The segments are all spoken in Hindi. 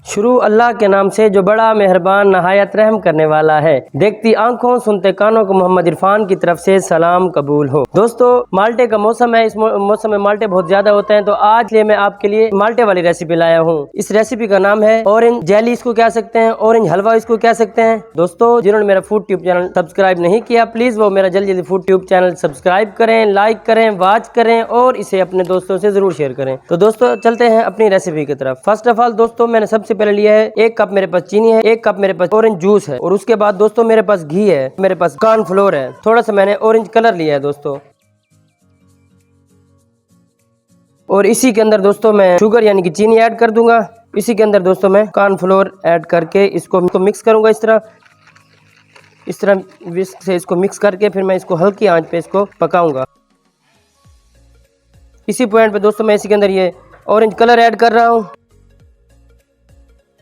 शुरू अल्लाह के नाम से जो बड़ा मेहरबान नहायत रहम करने वाला है। देखती आंखों सुनते कानों को मोहम्मद इरफान की तरफ से सलाम कबूल हो। दोस्तों माल्टे का मौसम है, इस मौसम में माल्टे बहुत ज्यादा होते हैं, तो आज लिए मैं आपके लिए माल्टे वाली रेसिपी लाया हूँ। इस रेसिपी का नाम है ऑरेंज जेली, इसको कह सकते हैं ऑरेंज हलवा, इसको कह सकते हैं। दोस्तों जिन्होंने मेरा फूड ट्यूब चैनल सब्सक्राइब नहीं किया, प्लीज वो मेरा जल्दी जल्दी फूड ट्यूब चैनल सब्सक्राइब करें, लाइक करें, वॉच करें और इसे अपने दोस्तों से जरूर शेयर करें। तो दोस्तों चलते हैं अपनी रेसिपी की तरफ। फर्स्ट ऑफ ऑल दोस्तों मैंने सबसे पहले लिया है 1 कप मेरे पास चीनी है, 1 कप मेरे पास ऑरेंज जूस है, और उसके बाद दोस्तों मेरे पास घी है, मेरे पास कॉर्नफ्लोर है, थोड़ा सा मैंने ऑरेंज कलर लिया है दोस्तों। और इसी के अंदर दोस्तों मैं शुगर यानी कि चीनी ऐड कर दूंगा। इसी के अंदर दोस्तों मैं कॉर्नफ्लोर ऐड करके इसको मिक्स करूंगा। इस तरह विस्क से इसको मिक्स करके फिर मैं इसको हल्की आंच पे इसको पकाऊंगा। इसी पॉइंट पे दोस्तों मैं इसी के अंदर ये ऑरेंज कलर ऐड कर रहा हूँ।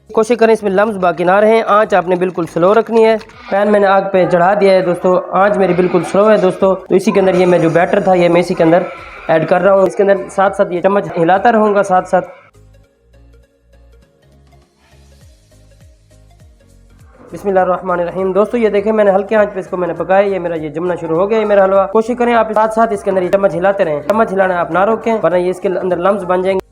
कोशिश करें इसमें लम्स बाकी ना रहे। आंच आपने बिल्कुल स्लो रखनी है। पैन मैंने आग पे चढ़ा दिया है दोस्तों, आंच मेरी बिल्कुल स्लो है दोस्तों। तो इसी के अंदर ये मैं जो बैटर था ये मैं इसी के अंदर ऐड कर रहा हूँ। इसके अंदर साथ साथ ये चम्मच हिलाता रहूँगा साथ साथ। बिस्मिल्लाहिर्रहमानिर्रहीम। दोस्तों ये देखें मैंने हल्के आंच पे इसको मैंने पकाया, ये मेरा ये जमना शुरू हो गया है मेरा हलवा। कोशिश करें आप साथ साथ इसके अंदर ये चम्मच हिलाते रहें, चम्मच हिलाना आप ना रोकें वरना ये इसके अंदर लम्स बन जाएंगे।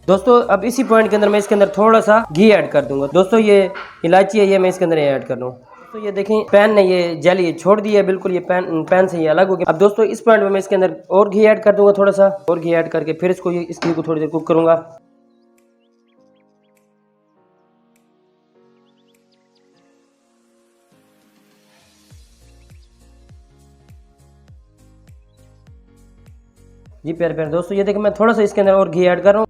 दोस्तों अब इसी पॉइंट के अंदर मैं इसके अंदर थोड़ा सा घी ऐड कर दूंगा। दोस्तों ये इलायची है, ये मैं इसके अंदर ऐड कर लूँ। तो ये देखें पैन ने ये जेली छोड़ दी है बिल्कुल, ये पैन से ये अलग हो गया। अब दोस्तों इस पॉइंट में मैं इसके अंदर और घी ऐड कर दूंगा, थोड़ा सा और घी ऐड करके फिर इसको इस घी को थोड़ी देर कुक करूंगा। जी प्यारे प्यारे दोस्तों ये देखें मैं थोड़ा सा इसके अंदर और घी ऐड कर रहा हूँ।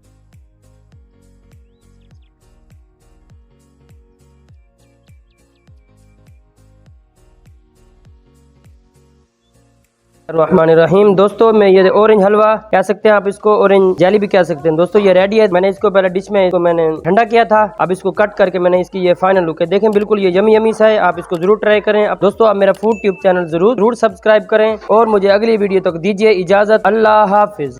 रहमानिर्रहीम। दोस्तों मैं ये ऑरेंज हलवा कह सकते हैं आप, इसको ऑरेंज जेली भी कह सकते हैं। दोस्तों ये रेडी है। मैंने इसको पहले डिश में इसको मैंने ठंडा किया था, अब इसको कट करके मैंने इसकी ये फाइनल लुक है। देखें बिल्कुल ये यमी यमी सा है, आप इसको जरूर ट्राई करें। अब दोस्तों आप मेरा फूड ट्यूब चैनल जरूर सब्सक्राइब करें और मुझे अगली वीडियो तक दीजिए इजाजत। अल्लाह हाफिज।